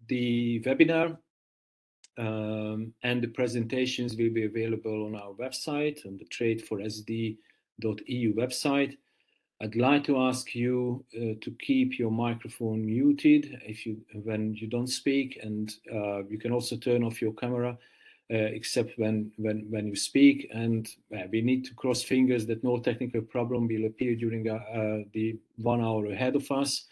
The webinar and the presentations will be available on our website, on the trade4sd.eu website. I'd like to ask you to keep your microphone muted when you don't speak, and you can also turn off your camera except when you speak. And we need to cross fingers that no technical problem will appear during the 1 hour ahead of us.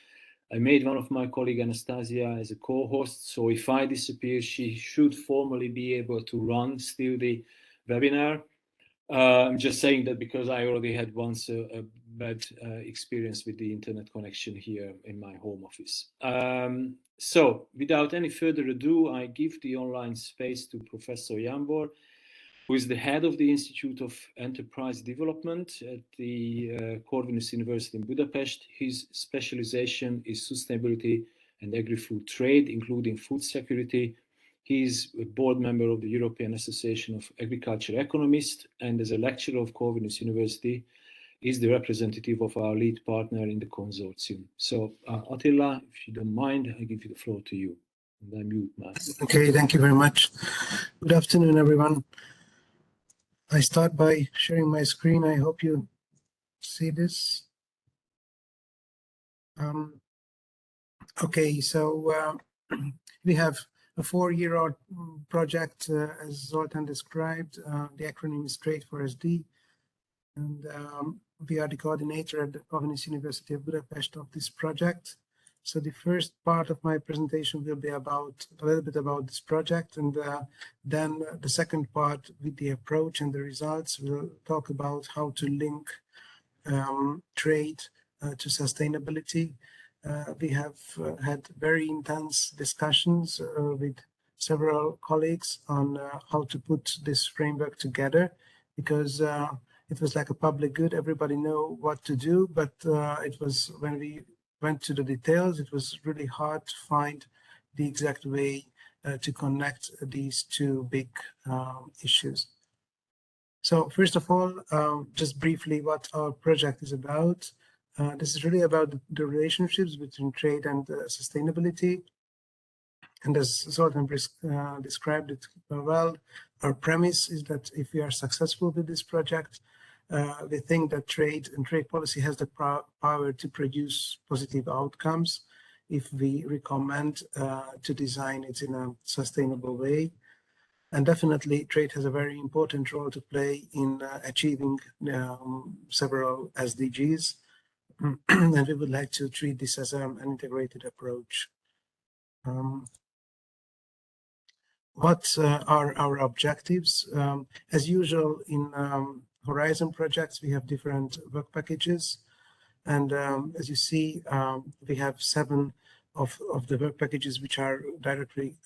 I made one of my colleague Anastasia as a co-host, so if I disappear, she should formally be able to run still the webinar. I'm just saying that because I already had once a bad experience with the internet connection here in my home office. So without any further ado, I give the online space to Professor Jambor, who is the head of the Institute of Enterprise Development at the Corvinus University in Budapest. His specialization is sustainability and agri-food trade, including food security. He is a board member of the European Association of Agriculture Economists, and as a lecturer of Corvinus University, is the representative of our lead partner in the consortium. So Attila, if you don't mind, I give you the floor to you. And I mute my... Okay, thank you very much. Good afternoon, everyone. I start by sharing my screen. I hope you see this. Okay, so we have a 4-year-old project, as Zoltan described. The acronym is Trade4SD, and we are the coordinator at the Corvinus University of Budapest of this project. So the first part of my presentation will be about a little bit about this project, and then the second part with the approach and the results. We'll talk about how to link trade to sustainability. We have had very intense discussions with several colleagues on how to put this framework together, because it was like a public good. Everybody know what to do, but it was when we went to the details, it was really hard to find the exact way to connect these two big issues. So first of all, just briefly what our project is about. This is really about the relationships between trade and sustainability. And as Zoltan described it well, our premise is that if we are successful with this project, we think that trade and trade policy has the power to produce positive outcomes if we recommend to design it in a sustainable way. And definitely trade has a very important role to play in achieving several SDGs. And we would like to treat this as an integrated approach. What are our objectives? As usual in Horizon projects, we have different work packages. And as you see, we have 7 of the work packages which are directly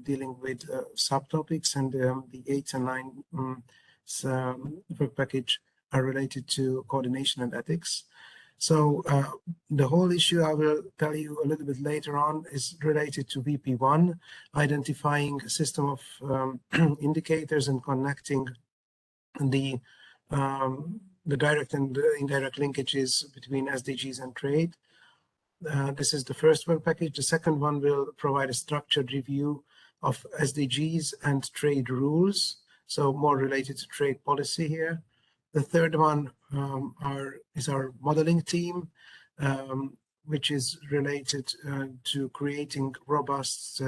dealing with subtopics, and the 8th and 9th work package are related to coordination and ethics. So the whole issue I will tell you a little bit later on is related to VP1, identifying a system of indicators and connecting the direct and indirect linkages between SDGs and trade. This is the first work package. The second one will provide a structured review of SDGs and trade rules, so more related to trade policy here. The third one is our modeling team, which is related to creating robust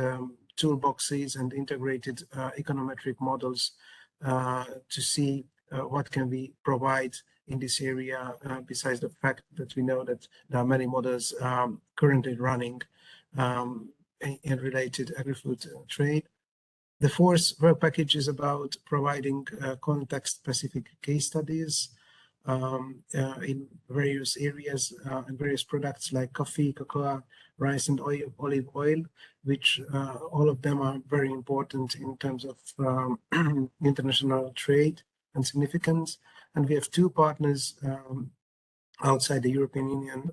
toolboxes and integrated econometric models to see what can we provide in this area, besides the fact that we know that there are many models currently running in related agri-food trade. The fourth work package is about providing context-specific case studies in various areas and various products like coffee, cocoa, rice, and olive oil, which all of them are very important in terms of international trade and significance. And we have 2 partners outside the European Union,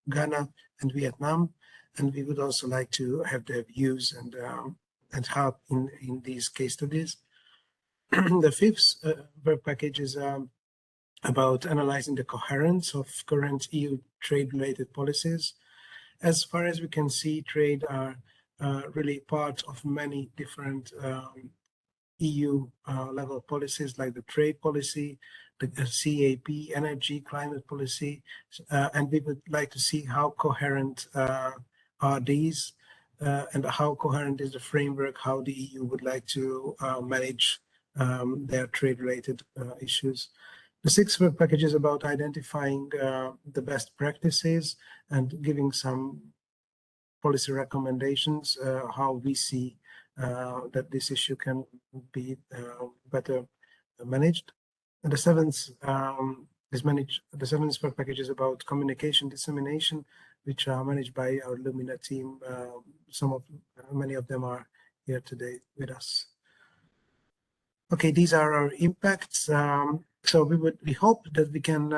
Ghana and Vietnam, and we would also like to have their views and help in these case studies. The 5th work package is about analyzing the coherence of current EU trade-related policies. as far as we can see, trade are really part of many different EU level policies, like the trade policy, the CAP, energy, climate policy, and we would like to see how coherent are these, and how coherent is the framework, how the EU would like to manage their trade-related issues. The sixth work package is about identifying the best practices and giving some policy recommendations, how we see that this issue can be better managed. And the seventh the seventh work package is about communication dissemination, which are managed by our Lumina team. Many of them are here today with us. Okay, these are our impacts. So we hope that we can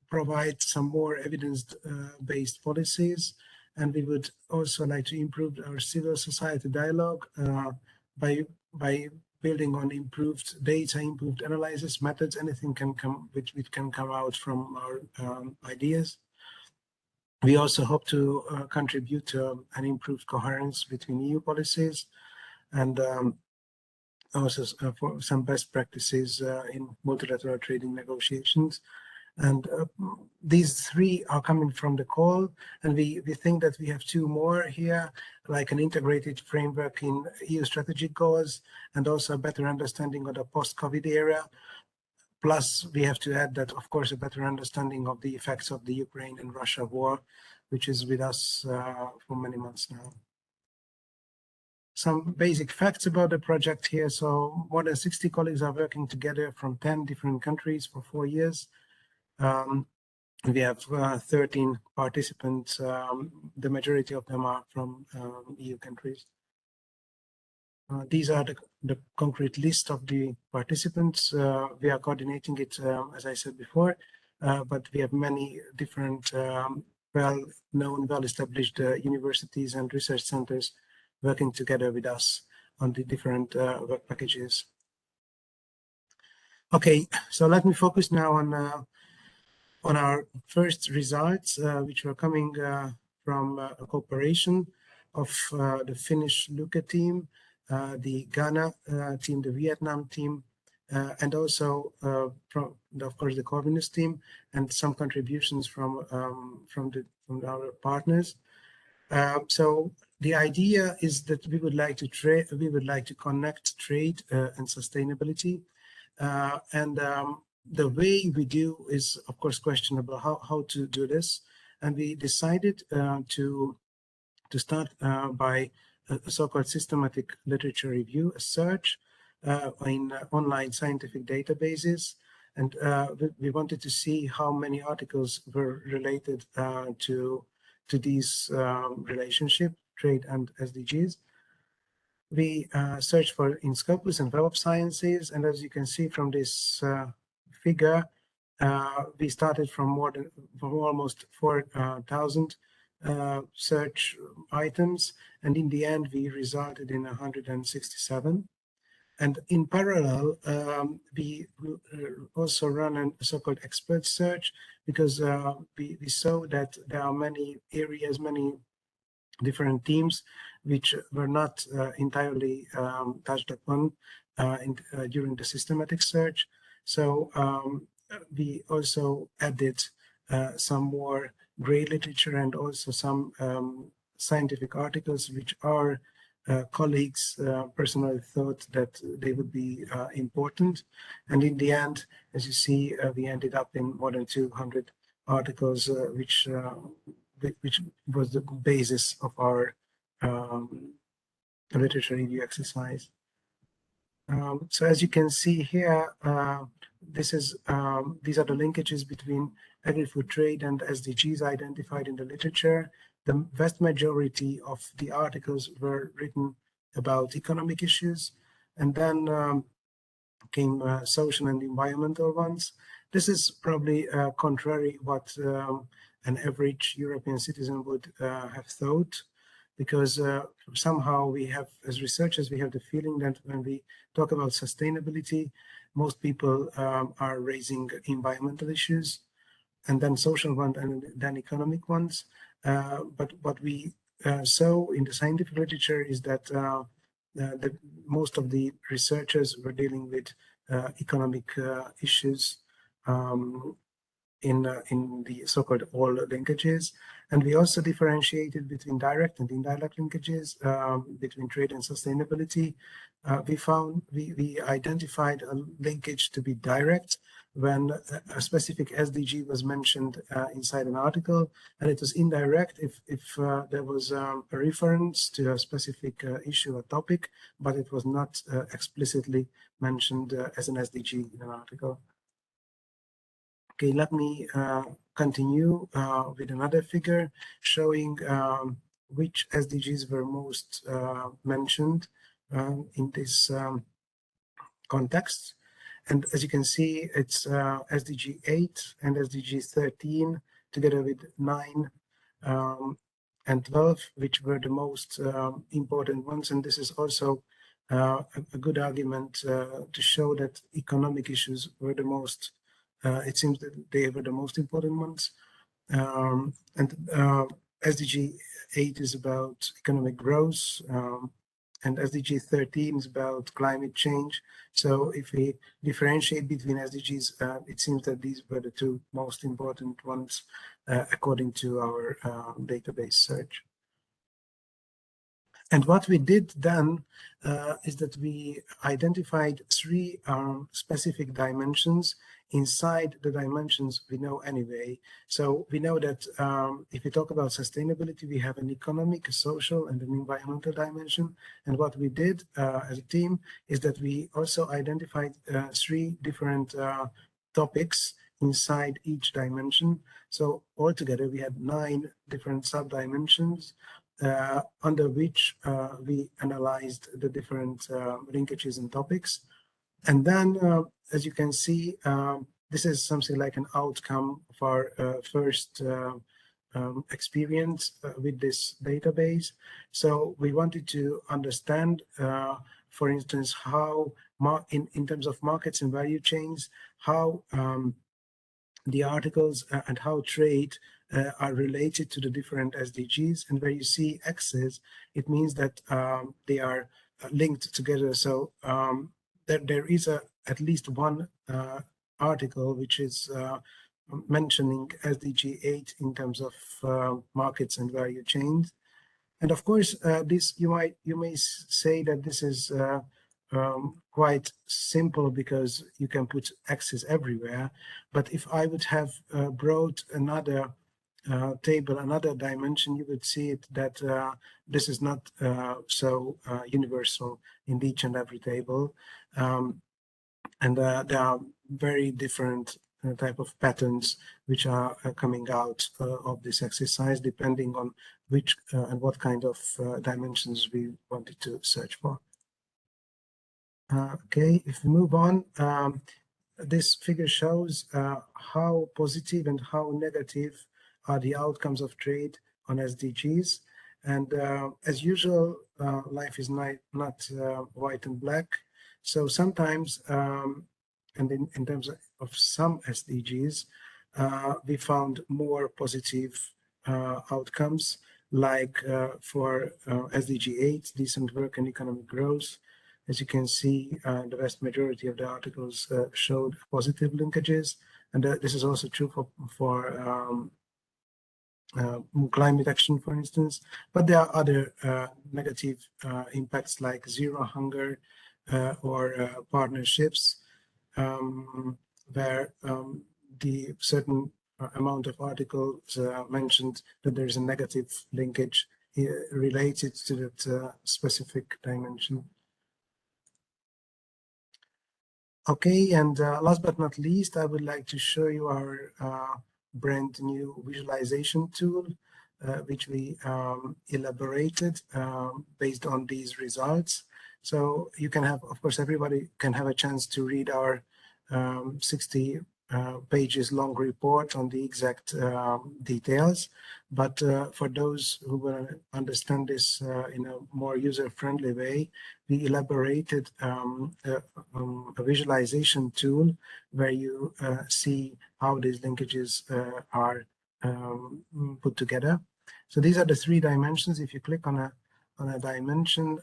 provide some more evidence-based policies, and we would also like to improve our civil society dialogue by building on improved data, improved analysis methods. Anything can come which can come out from our ideas. We also hope to contribute to an improved coherence between EU policies, and also for some best practices in multilateral trading negotiations. And these three are coming from the call, and we think that we have two more here, like an integrated framework in EU strategic goals, and also a better understanding of the post-COVID era. Plus, we have to add that, of course, a better understanding of the effects of the Ukraine and Russia war, which is with us for many months now. Some basic facts about the project here. So more than 60 colleagues are working together from 10 different countries for 4 years. We have 13 participants. The majority of them are from EU countries. These are the concrete list of the participants. We are coordinating it, as I said before, but we have many different well-known, well-established universities and research centers working together with us on the different work packages. Okay, so let me focus now on our first results, which were coming from a cooperation of the Finnish Luke team, the Ghana team, the Vietnam team, and also from of course the Corvinus team, and some contributions from our partners. So the idea is that we would like to connect trade and sustainability, and the way we do is, of course, questionable how to do this. And we decided to start by a so-called systematic literature review, a search in online scientific databases. And we wanted to see how many articles were related to these relationship, trade and SDGs. We searched for in Scopus and Web of Sciences, and as you can see from this figure, we started from almost 4,000 search items, and in the end we resulted in 167. And in parallel, we also run a so-called expert search, because we saw that there are many areas, many different teams which were not entirely touched upon during the systematic search. So we also added some more gray literature and also some scientific articles which our colleagues personally thought that they would be important. And in the end, as you see, we ended up in more than 200 articles, which was the basis of our literature review exercise. So as you can see here, these are the linkages between agri-food trade and SDGs identified in the literature. The vast majority of the articles were written about economic issues, and then came social and environmental ones. This is probably contrary what an average European citizen would have thought, because somehow we have, as researchers, we have the feeling that when we talk about sustainability, most people are raising environmental issues, and then social ones, and then economic ones. But what we saw in the scientific literature is that most of the researchers were dealing with economic issues in the so-called all linkages. And we also differentiated between direct and indirect linkages, between trade and sustainability. We identified a linkage to be direct when a specific SDG was mentioned inside an article, and it was indirect if there was a reference to a specific issue or topic, but it was not explicitly mentioned as an SDG in an article. Okay, let me continue with another figure showing which SDGs were most mentioned in this context. And as you can see, it's SDG 8 and SDG 13 together with 9 and 12, which were the most important ones. And this is also a good argument to show that economic issues were the most it seems that they were the most important ones. SDG 8 is about economic growth, and SDG 13 is about climate change. So if we differentiate between SDGs, it seems that these were the two most important ones according to our database search. And what we did then is that we identified 3 specific dimensions inside the dimensions we know anyway. So we know that if we talk about sustainability, we have an economic, a social, and an environmental dimension. And what we did as a team is that we also identified 3 different topics inside each dimension. So altogether, we had 9 different sub-dimensions under which we analyzed the different linkages and topics. And then, as you can see, this is something like an outcome of our first experience with this database. So we wanted to understand, for instance, how in terms of markets and value chains, how the articles and how trade are related to the different SDGs. And where you see X's, it means that they are linked together. So there is at least one article which is mentioning SDG 8 in terms of markets and value chains. And of course, this you may say that this is quite simple because you can put X's everywhere. But if I would have brought another table, another dimension, you would see it that this is not so universal in each and every table. And there are very different type of patterns which are coming out of this exercise, depending on which and what kind of dimensions we wanted to search for. Okay, if we move on, this figure shows how positive and how negative are the outcomes of trade on SDGs. And as usual, life is not white and black. So sometimes, and in terms of some SDGs, we found more positive outcomes, like for SDG 8, decent work and economic growth. As you can see, the vast majority of the articles showed positive linkages. And this is also true for climate action, for instance. But there are other negative impacts like zero hunger or partnerships, where the certain amount of articles mentioned that there is a negative linkage related to that specific dimension. Okay, and last but not least, I would like to show you our brand new visualization tool, which we elaborated based on these results. So you can have, of course, everybody can have a chance to read our 60 pages long report on the exact details. But for those who will understand this in a more user-friendly way, we elaborated a visualization tool where you see how these linkages are put together. So these are the 3 dimensions. If you click on a dimension,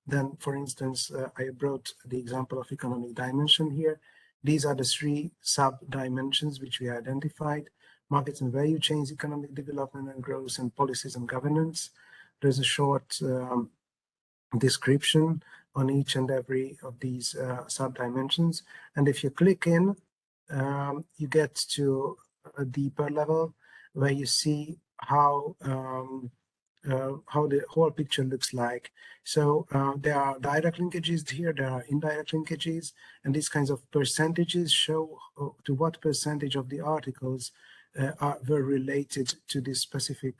then, for instance, I brought the example of economic dimension here. These are the 3 sub-dimensions which we identified: markets and value chains, economic development and growth, and policies and governance. There's a short description on each and every of these sub-dimensions. And if you click in, you get to a deeper level where you see how the whole picture looks like. So there are direct linkages here, there are indirect linkages, and these kinds of percentages show to what percentage of the articles were related to this specific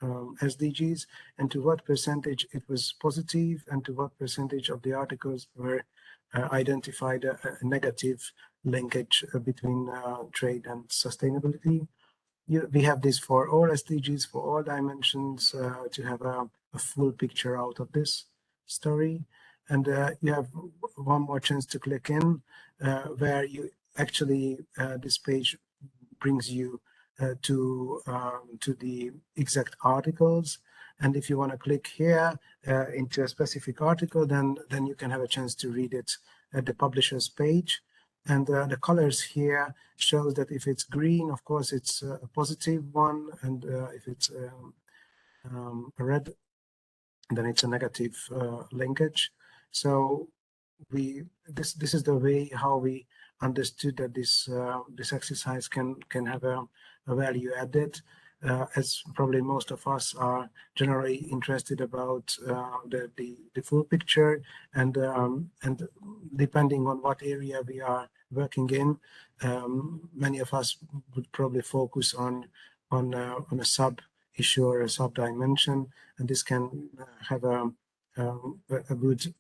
SDGs, and to what percentage it was positive, and to what percentage of the articles were identified a negative linkage between trade and sustainability. We have this for all SDGs, for all dimensions, to have a full picture out of this story. And you have one more chance to click in, where you actually, this page brings you to the exact articles. And if you want to click here into a specific article, then you can have a chance to read it at the publisher's page. And the colors here shows that if it's green, of course, it's a positive one. And if it's red, then it's a negative linkage. So this is the way how we understood that this exercise can have a value added, as probably most of us are generally interested about the full picture, and depending on what area we are working in, many of us would probably focus on a sub issue or a sub dimension, and this can have a good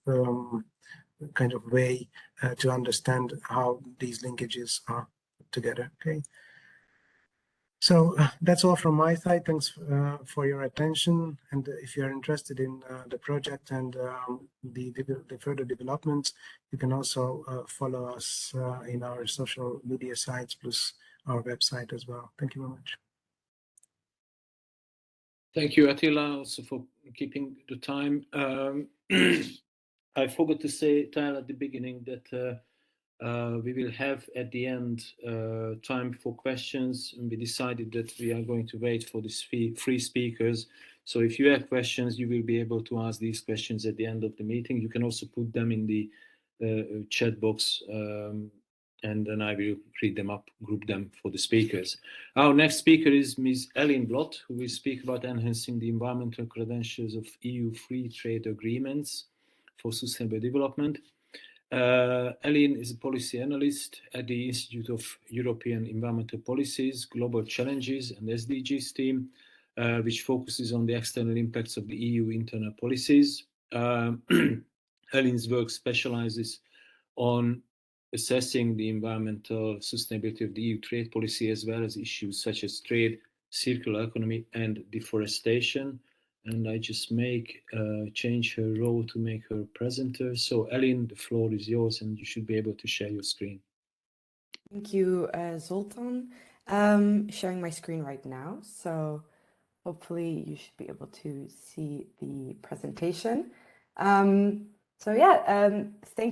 kind of way to understand how these linkages are put together. Okay. So that's all from my side. Thanks for your attention. And if you're interested in the project and the further developments, you can also follow us in our social media sites, plus our website as well. Thank you very much. Thank you, Attila, also for keeping the time. I forgot to tell at the beginning that we will have at the end time for questions, and we decided that we are going to wait for these 3 speakers. So if you have questions, you will be able to ask these questions at the end of the meeting. You can also put them in the chat box, and then I will read them up, group them for the speakers. Our next speaker is Ms. Ellen Blott, who will speak about enhancing the environmental credentials of EU free trade agreements for sustainable development. Ellen is a policy analyst at the Institute of European Environmental Policies, Global Challenges and SDGs team, which focuses on the external impacts of the EU internal policies. Ellen's work specializes on assessing the environmental sustainability of the EU trade policy, as well as issues such as trade, circular economy, and deforestation. And I just change her role to make her presenter. So Ellen, the floor is yours, and you should be able to share your screen. Thank you, Zoltan. Sharing my screen right now. So hopefully you should be able to see the presentation. Thank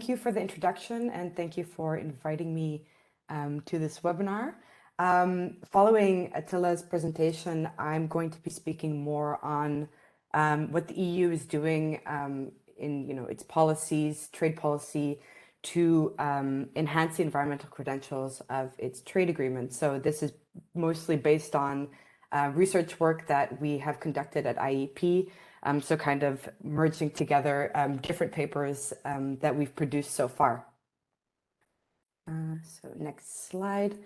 you for the introduction, and thank you for inviting me to this webinar. Following Attila's presentation, I'm going to be speaking more on what the EU is doing in its policies, trade policy, to enhance the environmental credentials of its trade agreements. So this is mostly based on research work that we have conducted at IEP, so kind of merging together different papers that we've produced so far. So next slide.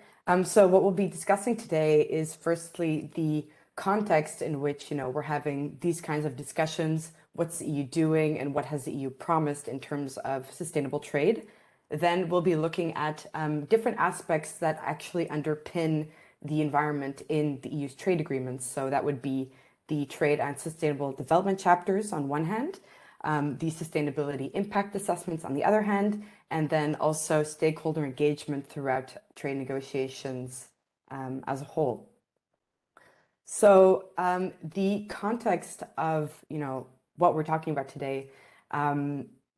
So what we'll be discussing today is firstly the context in which we're having these kinds of discussions. What's the EU doing, and what has the EU promised in terms of sustainable trade? Then we'll be looking at different aspects that actually underpin the environment in the EU's trade agreements. So that would be the trade and sustainable development chapters on one hand, the sustainability impact assessments on the other hand, and then also stakeholder engagement throughout trade negotiations as a whole. So the context of, what we're talking about today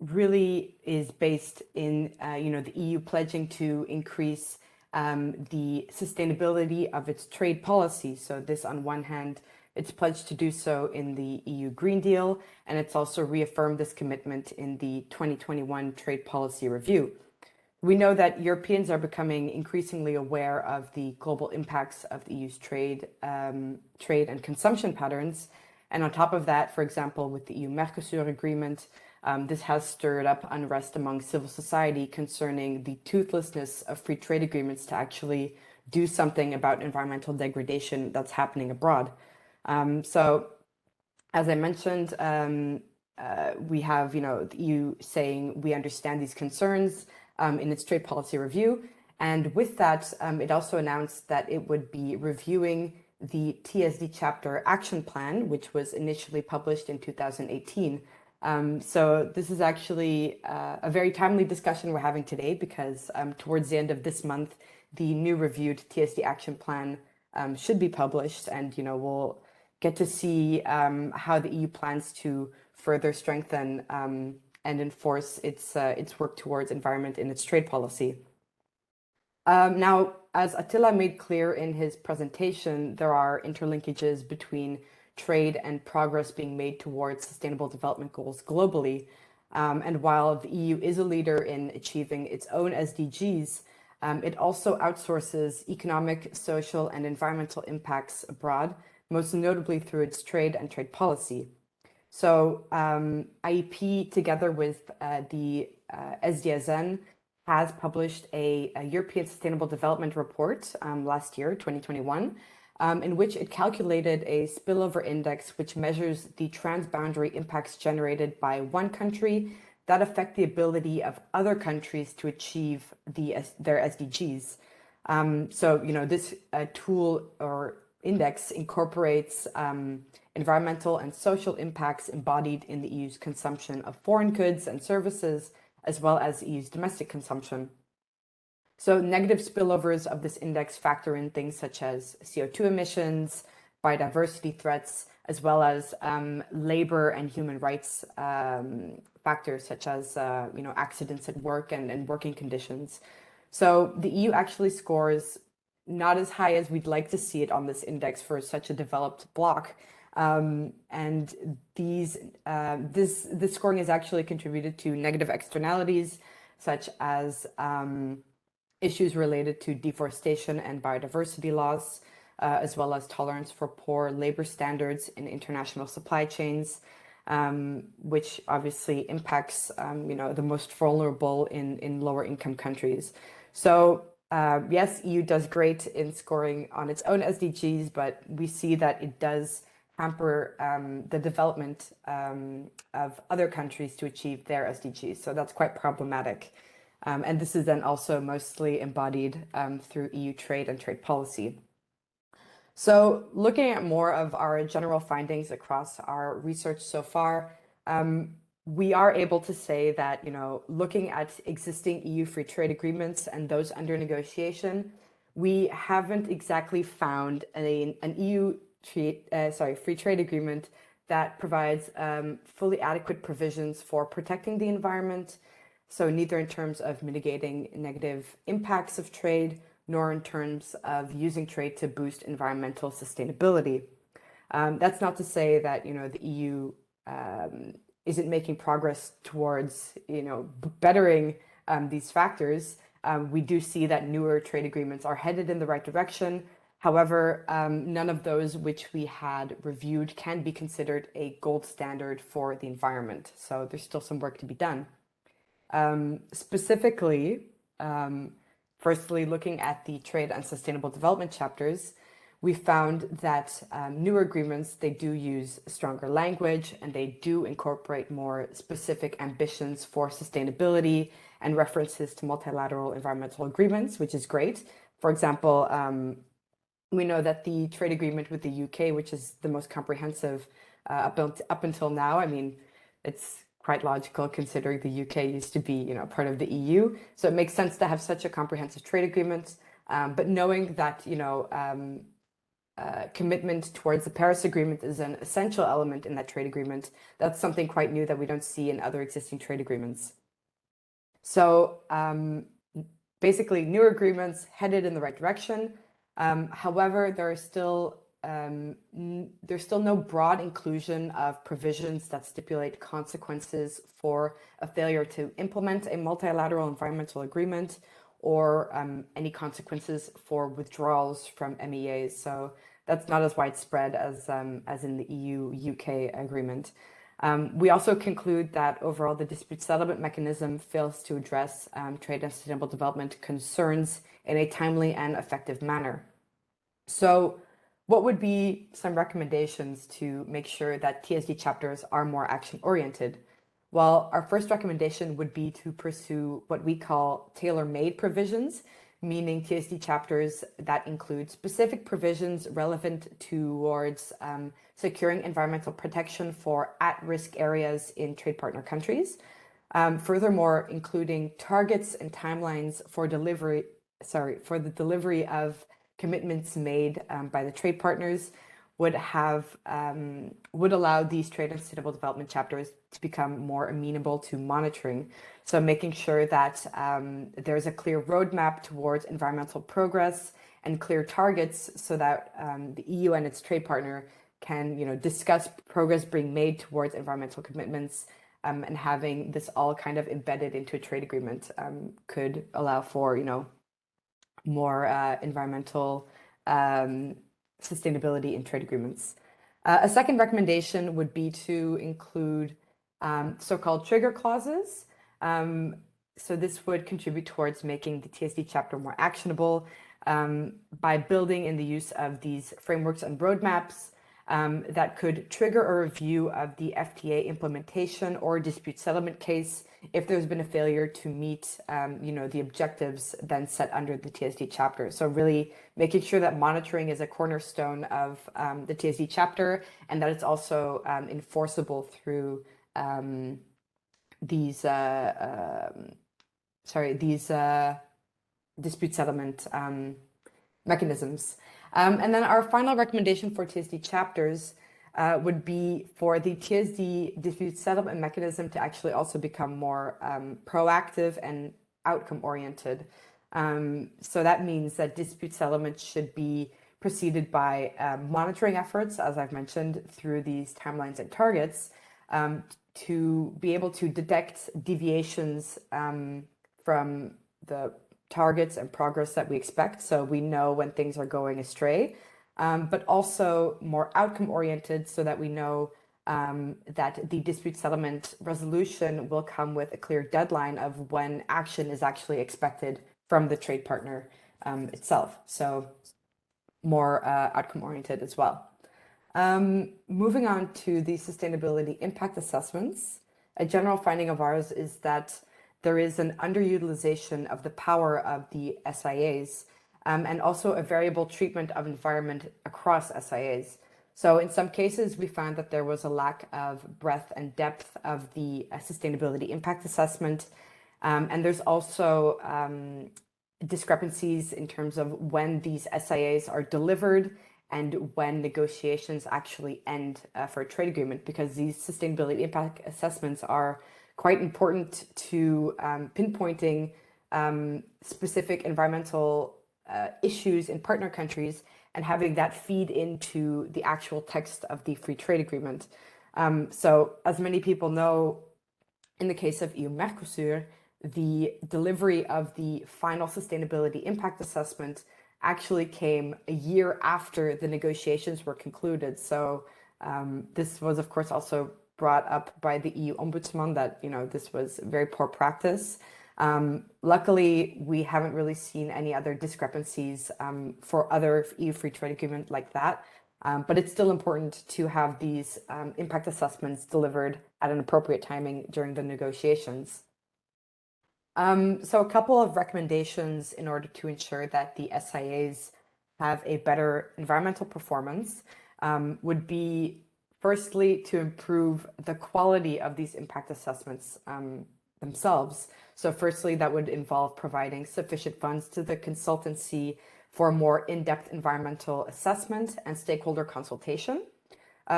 really is based in, the EU pledging to increase the sustainability of its trade policy. So this, on one hand, it's pledged to do so in the EU Green Deal, and it's also reaffirmed this commitment in the 2021 Trade Policy Review. We know that Europeans are becoming increasingly aware of the global impacts of the EU's trade and consumption patterns. And on top of that, for example, with the EU-Mercosur agreement, this has stirred up unrest among civil society concerning the toothlessness of free trade agreements to actually do something about environmental degradation that's happening abroad. So, as I mentioned, we have, the EU saying we understand these concerns in its trade policy review. And with that, it also announced that it would be reviewing the TSD chapter action plan, which was initially published in 2018. So this is actually a very timely discussion we're having today, because towards the end of this month, the new reviewed TSD action plan should be published, and we'll get to see how the EU plans to further strengthen and enforce its work towards environment in its trade policy. Now, as Attila made clear in his presentation, there are interlinkages between trade and progress being made towards sustainable development goals globally. And while the EU is a leader in achieving its own SDGs, it also outsources economic, social, and environmental impacts abroad, most notably through its trade and trade policy. So IEP, together with the SDSN, has published a European Sustainable Development Report last year, 2021, in which it calculated a spillover index which measures the transboundary impacts generated by one country that affect the ability of other countries to achieve their SDGs. So, this tool or index incorporates environmental and social impacts embodied in the EU's consumption of foreign goods and services, as well as the EU's domestic consumption. So negative spillovers of this index factor in things such as CO2 emissions, biodiversity threats, as well as labor and human rights factors such as accidents at work and working conditions. So the EU actually scores not as high as we'd like to see it on this index for such a developed bloc. And this scoring is actually contributed to negative externalities such as issues related to deforestation and biodiversity loss, as well as tolerance for poor labor standards in international supply chains, which obviously impacts the most vulnerable in lower income countries. So yes, EU does great in scoring on its own SDGs, but we see that it does hamper the development of other countries to achieve their SDGs. So that's quite problematic. And this is then also mostly embodied through EU trade and trade policy. So looking at more of our general findings across our research so far, we are able to say that, looking at existing EU free trade agreements and those under negotiation, we haven't exactly found an EU free trade agreement that provides fully adequate provisions for protecting the environment. So neither in terms of mitigating negative impacts of trade, nor in terms of using trade to boost environmental sustainability. That's not to say that, the EU isn't making progress towards, bettering these factors. We do see that newer trade agreements are headed in the right direction. However, none of those which we had reviewed can be considered a gold standard for the environment. So there's still some work to be done. Specifically, firstly, looking at the trade and sustainable development chapters, we found that newer agreements, they do use stronger language and they do incorporate more specific ambitions for sustainability and references to multilateral environmental agreements, which is great. For example, we know that the trade agreement with the UK, which is the most comprehensive up until now, I mean, it's quite logical considering the UK used to be, part of the EU. So it makes sense to have such a comprehensive trade agreement. But knowing that, commitment towards the Paris Agreement is an essential element in that trade agreement. That's something quite new that we don't see in other existing trade agreements. So basically, new agreements headed in the right direction. However, there's still no broad inclusion of provisions that stipulate consequences for a failure to implement a multilateral environmental agreement, or any consequences for withdrawals from MEAs. So that's not as widespread as in the EU-UK agreement. We also conclude that overall the dispute settlement mechanism fails to address trade and sustainable development concerns in a timely and effective manner. So what would be some recommendations to make sure that TSD chapters are more action-oriented? Well, our first recommendation would be to pursue what we call tailor-made provisions, meaning TSD chapters that include specific provisions relevant towards securing environmental protection for at-risk areas in trade partner countries. Furthermore, including targets and timelines for the delivery of commitments made by the trade partners would allow these trade and sustainable development chapters to become more amenable to monitoring. So making sure that there's a clear roadmap towards environmental progress and clear targets, so that the EU and its trade partner can, discuss progress being made towards environmental commitments, and having this all kind of embedded into a trade agreement could allow for, more environmental sustainability in trade agreements. A second recommendation would be to include so-called trigger clauses. So this would contribute towards making the TSD chapter more actionable by building in the use of these frameworks and roadmaps that could trigger a review of the FTA implementation or dispute settlement case if there's been a failure to meet, the objectives then set under the TSD chapter. So really making sure that monitoring is a cornerstone of the TSD chapter, and that it's also enforceable through these dispute settlement mechanisms. And then our final recommendation for TSD chapters would be for the TSD dispute settlement mechanism to actually also become more proactive and outcome-oriented. So that means that dispute settlement should be preceded by monitoring efforts, as I've mentioned, through these timelines and targets, to be able to detect deviations from the targets and progress that we expect, so we know when things are going astray, but also more outcome-oriented, so that we know that the dispute settlement resolution will come with a clear deadline of when action is actually expected from the trade partner itself. So more outcome-oriented as well. Moving on to the sustainability impact assessments, a general finding of ours is that there is an underutilization of the power of the SIAs, and also a variable treatment of environment across SIAs. So in some cases, we found that there was a lack of breadth and depth of the sustainability impact assessment. And there's also discrepancies in terms of when these SIAs are delivered and when negotiations actually end for a trade agreement, because these sustainability impact assessments are quite important to pinpointing specific environmental issues in partner countries and having that feed into the actual text of the free trade agreement. So as many people know, in the case of EU-Mercosur, the delivery of the final sustainability impact assessment actually came a year after the negotiations were concluded. So this was, of course, also brought up by the EU Ombudsman that, this was very poor practice. Luckily, we haven't really seen any other discrepancies for other EU free trade agreement like that. But it's still important to have these impact assessments delivered at an appropriate timing during the negotiations. So a couple of recommendations in order to ensure that the SIAs have a better environmental performance would be, firstly, to improve the quality of these impact assessments themselves. So firstly, that would involve providing sufficient funds to the consultancy for more in-depth environmental assessment and stakeholder consultation.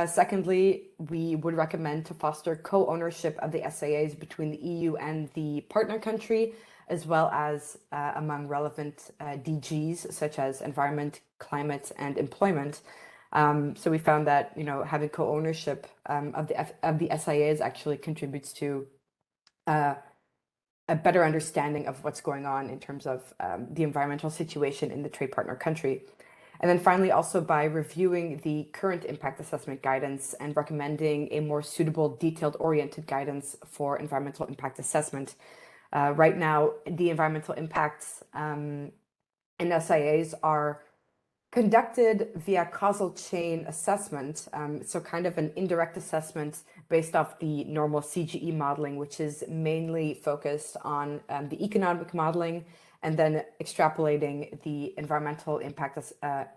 Secondly, we would recommend to foster co-ownership of the SAAs between the EU and the partner country, as well as among relevant DGs such as environment, climate, and employment. So we found that having co-ownership of the SAAs actually contributes to a better understanding of what's going on in terms of the environmental situation in the trade partner country. And then finally, also by reviewing the current impact assessment guidance and recommending a more suitable, detailed-oriented guidance for environmental impact assessment. Right now, the environmental impacts in SIAs are conducted via causal chain assessment, so kind of an indirect assessment based off the normal CGE modeling, which is mainly focused on the economic modeling and then extrapolating the environmental impact, the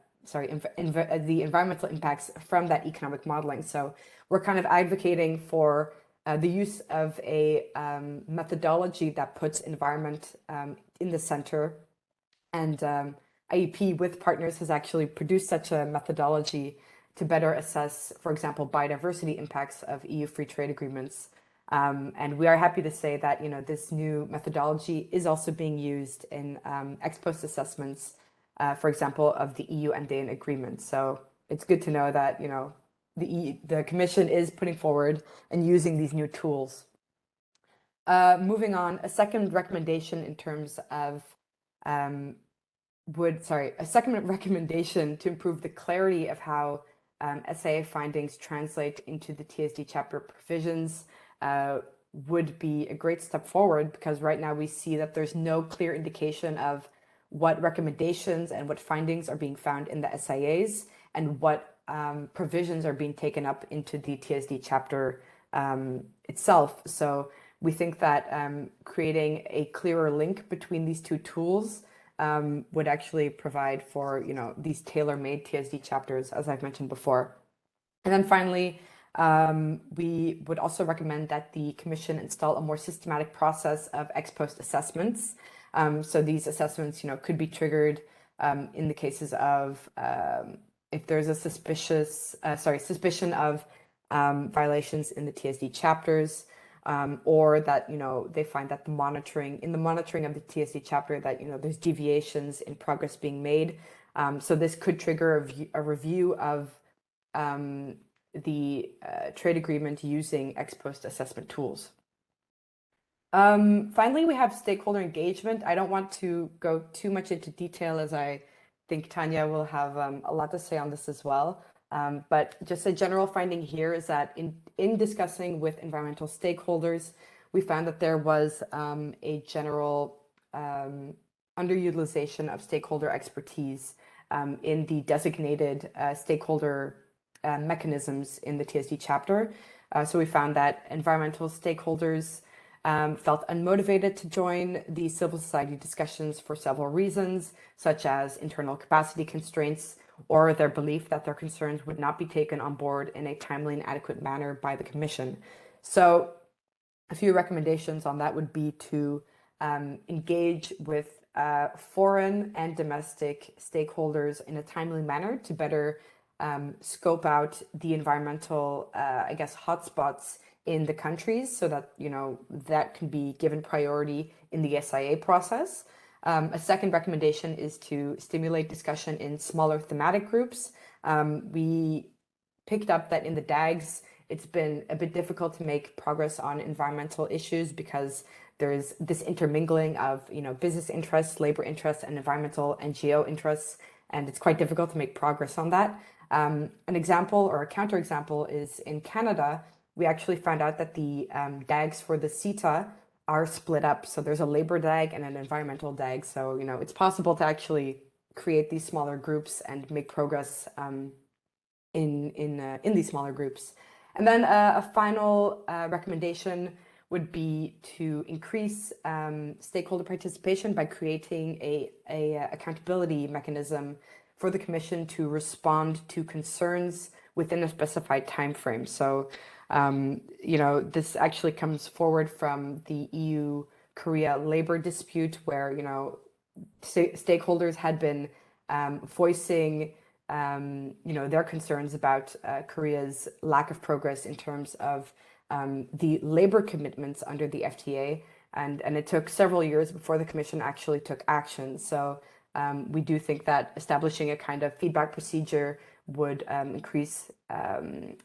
environmental impacts from that economic modeling. So we're kind of advocating for the use of a methodology that puts environment in the center, and IEP with partners has actually produced such a methodology to better assess, for example, biodiversity impacts of EU free trade agreements. And we are happy to say that this new methodology is also being used in ex post assessments, for example, of the EU-Andean agreement. So it's good to know that the Commission is putting forward and using these new tools. Moving on, a second recommendation in terms of a second recommendation to improve the clarity of how SAA findings translate into the TSD chapter provisions would be a great step forward, because right now we see that there's no clear indication of what recommendations and what findings are being found in the SIAs and what provisions are being taken up into the TSD chapter itself. So we think that creating a clearer link between these two tools would actually provide for these tailor-made TSD chapters, as I've mentioned before. And then finally, we would also recommend that the Commission install a more systematic process of ex post assessments. So these assessments, could be triggered in the cases of if there's a suspicion of violations in the TSD chapters, or that they find that in the monitoring of the TSD chapter that there's deviations in progress being made. So this could trigger a review of the trade agreement using ex post assessment tools. Finally, we have stakeholder engagement. I don't want to go too much into detail, as I think Tanya will have a lot to say on this as well. But just a general finding here is that in discussing with environmental stakeholders, we found that there was a general underutilization of stakeholder expertise in the designated stakeholder mechanisms in the TSD chapter. So we found that environmental stakeholders felt unmotivated to join the civil society discussions for several reasons, such as internal capacity constraints, or their belief that their concerns would not be taken on board in a timely and adequate manner by the Commission. So a few recommendations on that would be to engage with foreign and domestic stakeholders in a timely manner to better scope out the environmental, hotspots in the countries, so that that can be given priority in the SIA process. A second recommendation is to stimulate discussion in smaller thematic groups. We picked up that in the DAGs, it's been a bit difficult to make progress on environmental issues because there's this intermingling of business interests, labor interests, and environmental NGO interests, and it's quite difficult to make progress on that. An example or a counterexample is in Canada. We actually found out that the DAGs for the CETA are split up. So there's a labor DAG and an environmental DAG. So, it's possible to actually create these smaller groups and make progress in these smaller groups. And then a final recommendation would be to increase stakeholder participation by creating a accountability mechanism for the Commission to respond to concerns within a specified time frame. So this actually comes forward from the EU-Korea labor dispute, where stakeholders had been voicing their concerns about Korea's lack of progress in terms of the labor commitments under the FTA. And it took several years before the Commission actually took action. So we do think that establishing a kind of feedback procedure would increase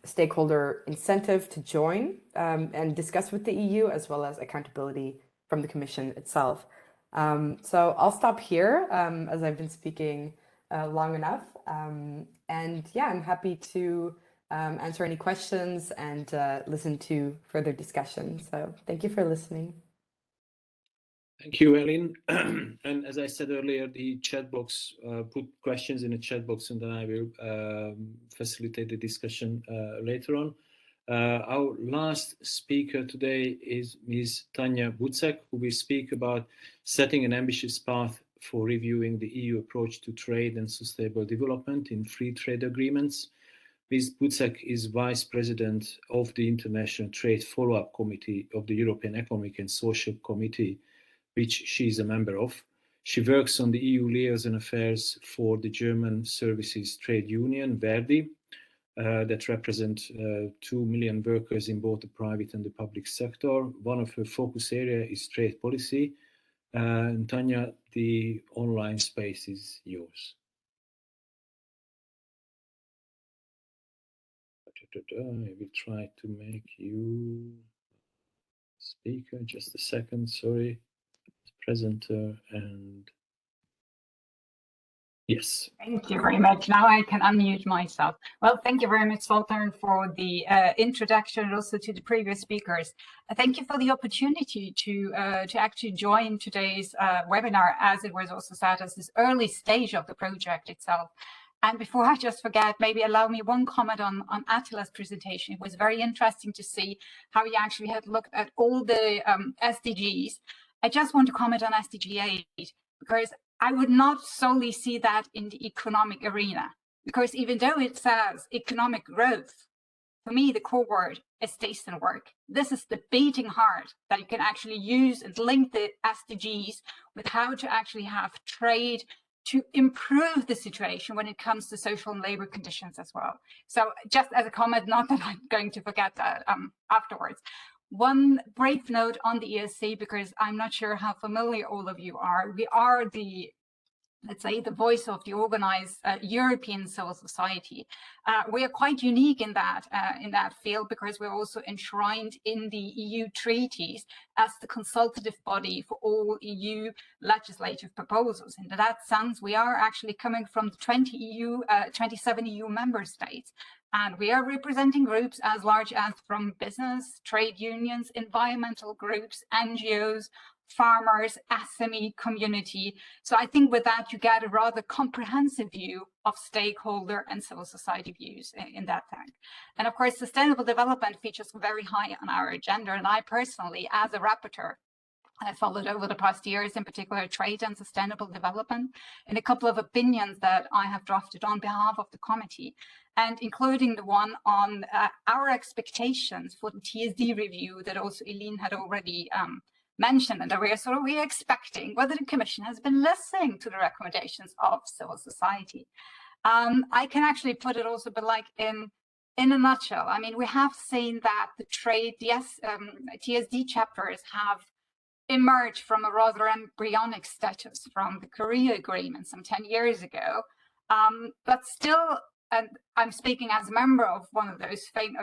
stakeholder incentive to join and discuss with the EU, as well as accountability from the Commission itself. So I'll stop here as I've been speaking long enough. And yeah, I'm happy to answer any questions and listen to further discussion. So thank you for listening. Thank you, Ellen. And as I said earlier, the chat box, put questions in the chat box, and then I will facilitate the discussion later on. Our last speaker today is Ms. Tanja Bucek, who will speak about setting an ambitious path for reviewing the EU approach to trade and sustainable development in free trade agreements. Ms. Bucek is Vice President of the International Trade Follow-up Committee of the European Economic and Social Committee, which she is a member of. She works on the EU liaison affairs for the German Services Trade Union, Verdi, that represent 2 million workers in both the private and the public sector. One of her focus area is trade policy. And Tanja, the online space is yours. I will try to make you speaker. Just a second, sorry. Presenter and yes. Thank you very much. Now I can unmute myself. Well, thank you very much, Sultan, for the introduction, and also to the previous speakers. Thank you for the opportunity to actually join today's webinar, as it was also said, as this early stage of the project itself. And before I just forget, maybe allow me one comment on Attila's presentation. It was very interesting to see how he actually had looked at all the SDGs. I just want to comment on SDG 8, because I would not solely see that in the economic arena, because even though it says economic growth, for me, the core word is decent work. This is the beating heart that you can actually use and link the SDGs with how to actually have trade to improve the situation when it comes to social and labor conditions as well. So just as a comment, not that I'm going to forget that afterwards. One brief note on the ESC, because I'm not sure how familiar all of you are. We are the, let's say, the voice of the organized European civil society. We are quite unique in that field, because we're also enshrined in the EU treaties as the consultative body for all EU legislative proposals. And in that sense, we are actually coming from the 27 EU member states. And we are representing groups as large as from business, trade unions, environmental groups, NGOs, farmers, SME community. So I think with that, you get a rather comprehensive view of stakeholder and civil society views in that thing. And of course, sustainable development features very high on our agenda. And I personally, as a rapporteur, I followed over the past years, in particular, trade and sustainable development, in a couple of opinions that I have drafted on behalf of the committee, and including the one on our expectations for the TSD review that also Eileen had already mentioned, and that we're expecting whether the Commission has been listening to the recommendations of civil society. I can actually put it also, but like in a nutshell, I mean, we have seen that the trade, TSD chapters have emerged from a rather embryonic status from the Korea Agreement some 10 years ago, but still, and I'm speaking as a member of one of those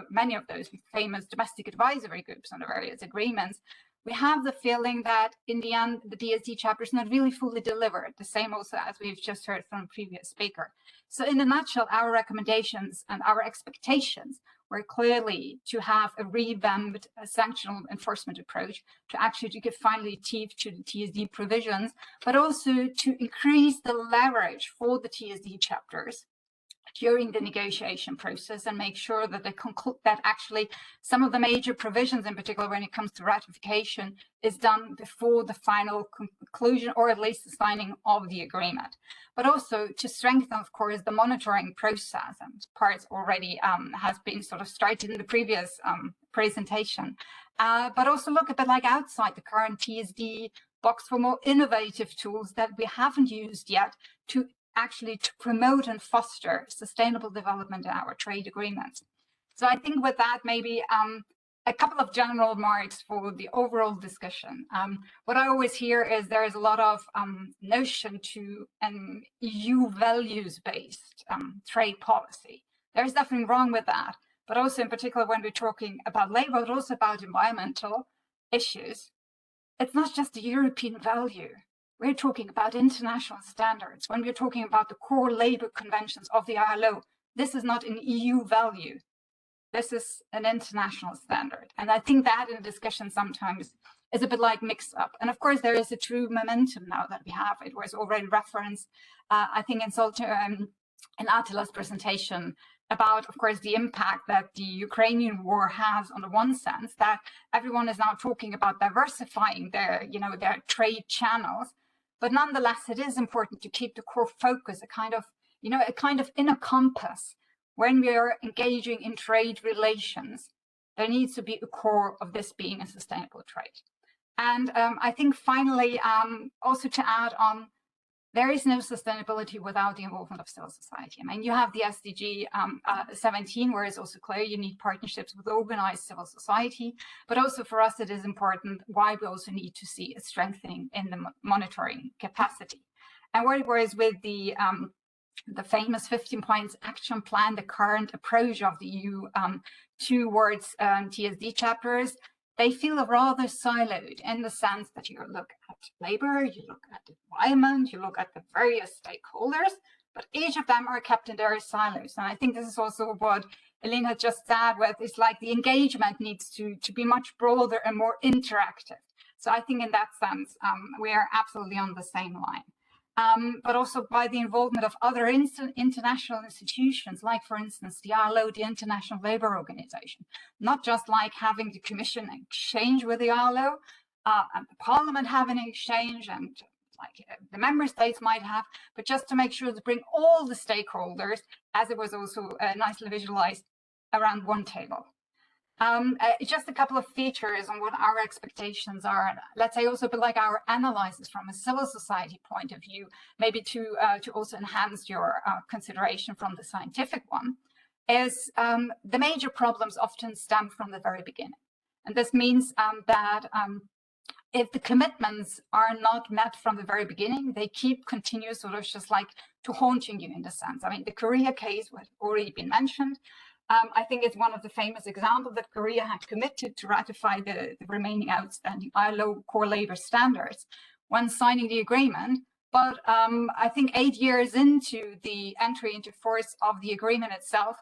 many of those famous domestic advisory groups on the various agreements, we have the feeling that in the end, the DSD chapter is not really fully delivered, the same also as we've just heard from a previous speaker. So in a nutshell, our recommendations and our expectations were clearly to have a revamped sanctional enforcement approach to actually to give finally teeth to the TSD provisions, but also to increase the leverage for the TSD chapters during the negotiation process and make sure that they conclude that actually some of the major provisions, in particular when it comes to ratification, is done before the final conclusion or at least the signing of the agreement. But also to strengthen, of course, the monitoring process, and parts already has been sort of started in the previous presentation, but also look a bit like outside the current TSD box for more innovative tools that we haven't used yet to actually to promote and foster sustainable development in our trade agreements. So I think with that, maybe a couple of general remarks for the overall discussion. What I always hear is there is a lot of notion to an EU values-based trade policy. There's nothing wrong with that, but also in particular when we're talking about labor, but also about environmental issues, it's not just a European value. We're talking about international standards. When we're talking about the core labor conventions of the ILO, this is not an EU value. This is an international standard. And I think that in a discussion sometimes is a bit like mixed up. And of course, there is a true momentum now that we have. It was already referenced, I think, in Attila's presentation about, of course, the impact that the Ukrainian war has on the one sense, that everyone is now talking about diversifying their trade channels. But nonetheless, it is important to keep the core focus, a kind of inner compass. When we are engaging in trade relations, there needs to be a core of this being a sustainable trade. And I think finally, also to add on, there is no sustainability without the involvement of civil society. I mean, you have the SDG 17, where it's also clear you need partnerships with organized civil society, but also for us, it is important why we also need to see a strengthening in the monitoring capacity. And whereas with the famous 15 points action plan, the current approach of the EU towards TSD chapters, they feel rather siloed in the sense that you look at labor, you look at the environment, you look at the various stakeholders, but each of them are kept in their silos. And I think this is also what Elena just said, where it's like the engagement needs to be much broader and more interactive. So I think in that sense, we are absolutely on the same line. But also by the involvement of other international institutions, like, for instance, the ILO, the International Labour Organization, not just like having the Commission exchange with the ILO and the Parliament have an exchange and like the member states might have, but just to make sure to bring all the stakeholders, as it was also nicely visualized, around one table. Just a couple of features on what our expectations are. Let's say also a bit like our analysis from a civil society point of view, maybe to also enhance your consideration from the scientific one, is the major problems often stem from the very beginning. And this means that if the commitments are not met from the very beginning, they keep continuous sort of just like to haunting you in the sense. I mean, the Korea case was already been mentioned. I think it's one of the famous examples that Korea had committed to ratify the remaining outstanding ILO core labor standards when signing the agreement. But I think 8 years into the entry into force of the agreement itself,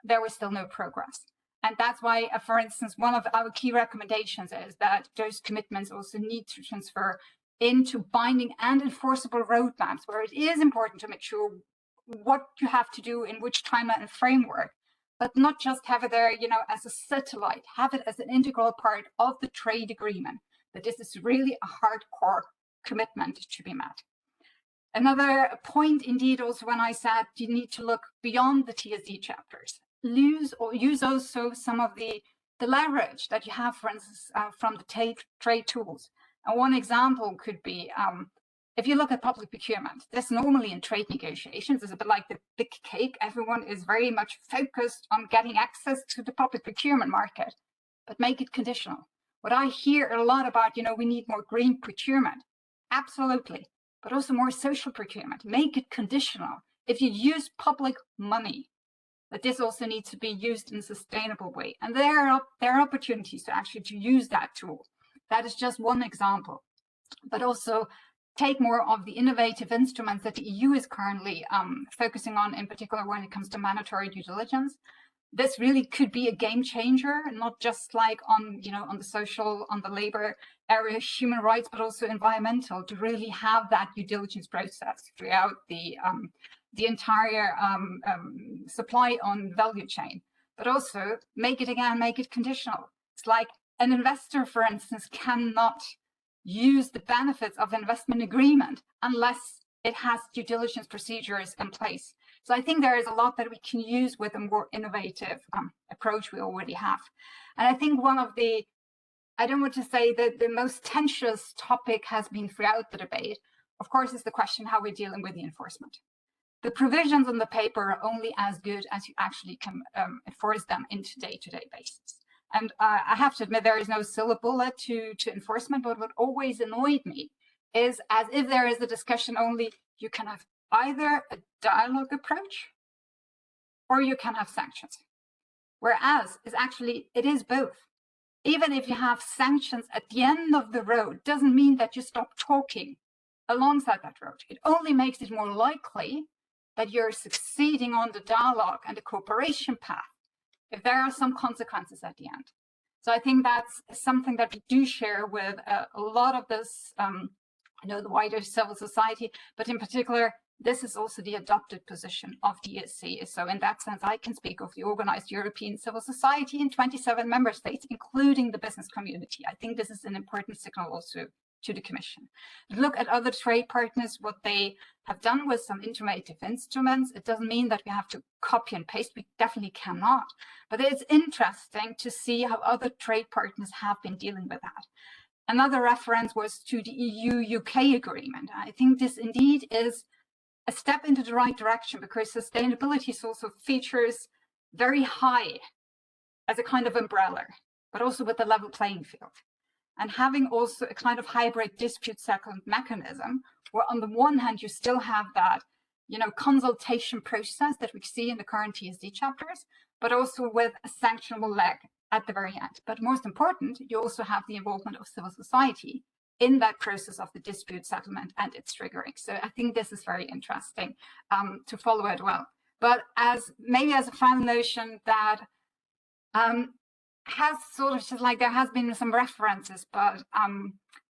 there was still no progress. And that's why, for instance, one of our key recommendations is that those commitments also need to transfer into binding and enforceable roadmaps, where it is important to make sure what you have to do in which timeline and framework, but not just have it there, as a satellite, have it as an integral part of the trade agreement, that this is really a hardcore commitment to be met. Another point, indeed, also when I said you need to look beyond the TSD chapters, use also some of the leverage that you have, for instance, from the trade tools. And one example could be, if you look at public procurement, this normally in trade negotiations is a bit like the big cake. Everyone is very much focused on getting access to the public procurement market, but make it conditional. What I hear a lot about, we need more green procurement. Absolutely. But also more social procurement. Make it conditional. If you use public money, but this also needs to be used in a sustainable way. And there are opportunities to use that tool. That is just one example. But also take more of the innovative instruments that the EU is currently focusing on, in particular when it comes to mandatory due diligence. This really could be a game changer, not just like on the social, on the labor area, human rights, but also environmental, to really have that due diligence process throughout the entire supply on value chain. But also make it conditional. It's like an investor, for instance, cannot use the benefits of investment agreement unless it has due diligence procedures in place. So I think there is a lot that we can use with a more innovative approach we already have. And I think one of the, I don't want to say that the most tenuous topic has been throughout the debate, of course, is the question how we're dealing with the enforcement. the provisions on the paper are only as good as you actually can enforce them into day-to-day basis. And I have to admit, there is no silver bullet to enforcement, but what always annoyed me is as if there is a discussion only, you can have either a dialogue approach or you can have sanctions. Whereas it is both. Even if you have sanctions at the end of the road, doesn't mean that you stop talking alongside that road. It only makes it more likely that you're succeeding on the dialogue and the cooperation path if there are some consequences at the end. So I think that's something that we do share with a lot of this, the wider civil society, but in particular, this is also the adopted position of the ESC. So in that sense, I can speak of the organized European civil society in 27 member states, including the business community. I think this is an important signal also to the Commission. Look at other trade partners, what they have done with some informative instruments. It doesn't mean that we have to copy and paste. We definitely cannot. But it's interesting to see how other trade partners have been dealing with that. Another reference was to the EU-UK agreement. I think this indeed is a step into the right direction because sustainability also features very high as a kind of umbrella, but also with the level playing field. And having also a kind of hybrid dispute settlement mechanism, where on the one hand, you still have that, consultation process that we see in the current TSD chapters, but also with a sanctionable leg at the very end. But most important, you also have the involvement of civil society in that process of the dispute settlement and its triggering. So I think this is very interesting to follow it well. But maybe as a final notion that has sort of just like there has been some references, but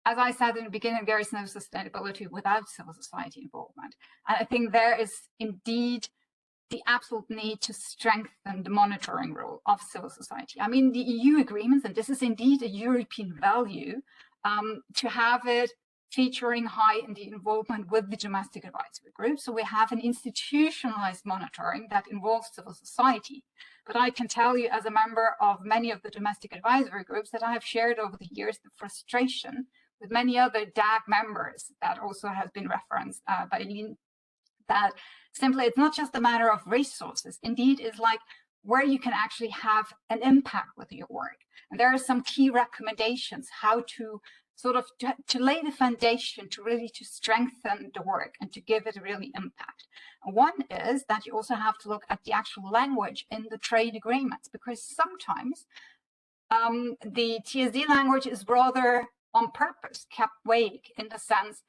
as I said in the beginning, there is no sustainability without civil society involvement. And I think there is indeed the absolute need to strengthen the monitoring role of civil society. I mean, the EU agreements, and this is indeed a European value, to have it featuring high in the involvement with the domestic advisory group. So we have an institutionalized monitoring that involves civil society. But I can tell you as a member of many of the domestic advisory groups that I have shared over the years the frustration with many other DAG members that also has been referenced by Lien, that simply it's not just a matter of resources. Indeed, it's like where you can actually have an impact with your work. And there are some key recommendations how to sort of to lay the foundation to really to strengthen the work and to give it really impact. One is that you also have to look at the actual language in the trade agreements, because sometimes the TSD language is rather on purpose kept vague in the sense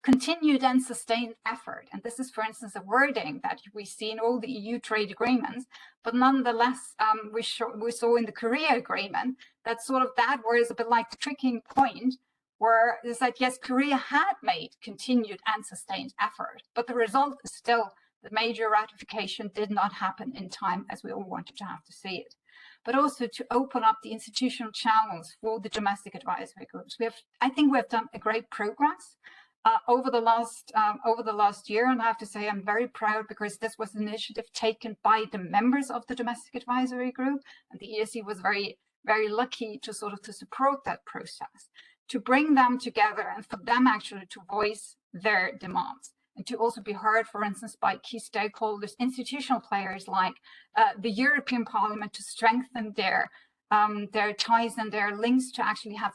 continued and sustained effort. And this is, for instance, a wording that we see in all the EU trade agreements, but nonetheless, we saw in the Korea agreement that sort of that was a bit like the tricking point where it's like, yes, Korea had made continued and sustained effort, but the result is still the major ratification did not happen in time as we all wanted to have to see it. But also to open up the institutional channels for the domestic advisory groups. I think we have done a great progress over the last year, and I have to say I'm very proud because this was an initiative taken by the members of the domestic advisory group, and the ESC was very, very lucky to sort of to support that process, to bring them together and for them actually to voice their demands and to also be heard, for instance, by key stakeholders, institutional players like the European Parliament to strengthen their ties and their links to actually have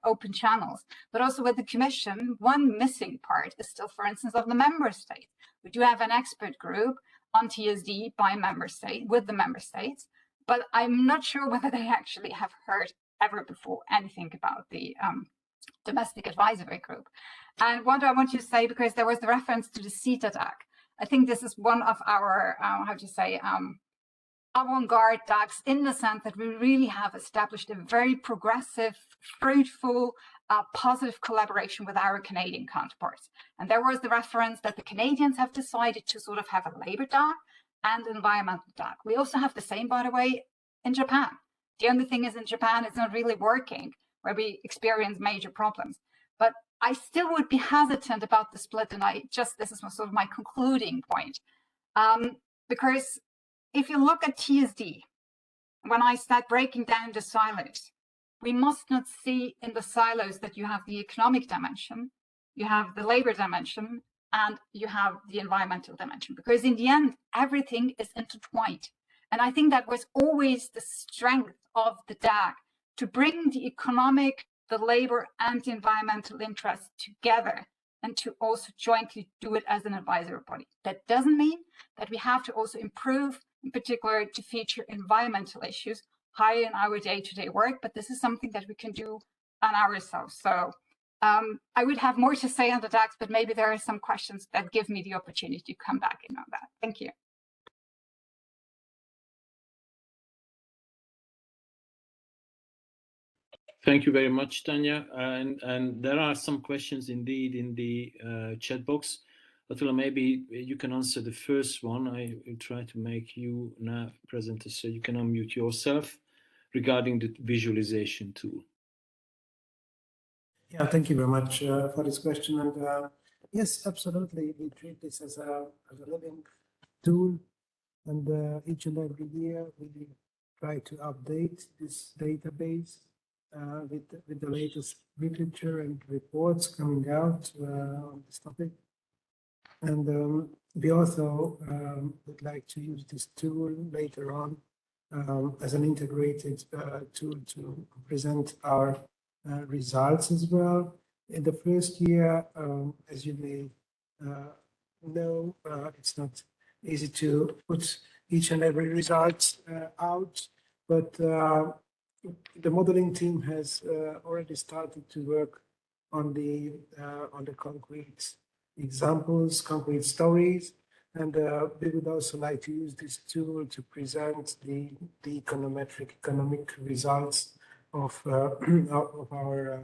open channels. But also with the Commission, one missing part is still, for instance, of the member states. We do have an expert group on TSD by member state, with the member states, but I'm not sure whether they actually have heard ever before anything about the domestic advisory group. And what I want to say, because there was the reference to the CETA DAC, I think this is one of our, avant-garde DACs in the sense that we really have established a very progressive, fruitful, positive collaboration with our Canadian counterparts. And there was the reference that the Canadians have decided to sort of have a labor DAC and an environmental DAC. We also have the same, by the way, in Japan. The only thing is in Japan, it's not really working, where we experience major problems. But I still would be hesitant about the split, and this is sort of my concluding point. Because if you look at TSD, when I start breaking down the silos, we must not see in the silos that you have the economic dimension, you have the labor dimension, and you have the environmental dimension, because in the end, everything is intertwined. And I think that was always the strength of the DAG, to bring the economic, the labor, and the environmental interests together, and to also jointly do it as an advisory body. That doesn't mean that we have to also improve, in particular, to feature environmental issues higher in our day-to-day work, but this is something that we can do on ourselves. So I would have more to say on the DAGs, but maybe there are some questions that give me the opportunity to come back in on that. Thank you. Thank you very much, Tanya. And there are some questions indeed in the chat box. Attila, maybe you can answer the first one. I will try to make you now presenter so you can unmute yourself regarding the visualization tool. Yeah, thank you very much for this question. And yes, absolutely, we treat this as a living tool. And each and every year, we try to update this database with the latest literature and reports coming out on this topic. And we also would like to use this tool later on as an integrated tool to present our results as well. In the first year, as you may know, it's not easy to put each and every result out, but the modeling team has already started to work on the concrete examples, concrete stories, and we would also like to use this tool to present the economic results of our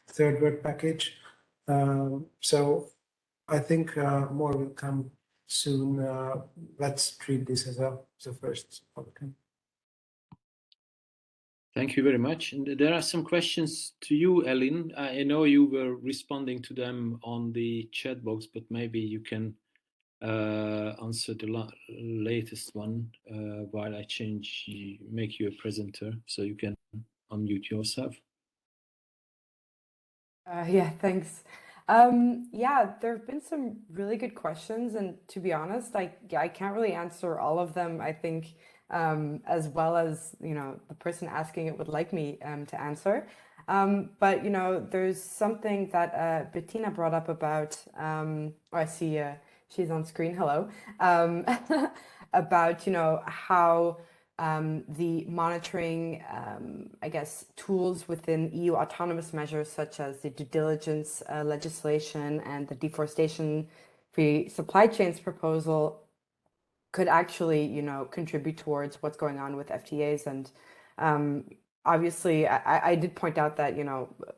third work package. So I think more will come soon. Let's treat this as a first outcome. Thank you very much. And there are some questions to you, Elin. I know you were responding to them on the chat box, but maybe you can answer the latest one while I make you a presenter so you can unmute yourself. Yeah, thanks. Yeah, there have been some really good questions, and to be honest, I can't really answer all of them, I think, as well as, the person asking it would like me to answer. But, there's something that Bettina brought up about, I see she's on screen, hello, about, how the monitoring, I guess, tools within EU autonomous measures, such as the due diligence legislation and the deforestation-free supply chains proposal, could actually, contribute towards what's going on with FTAs. And obviously, I did point out that,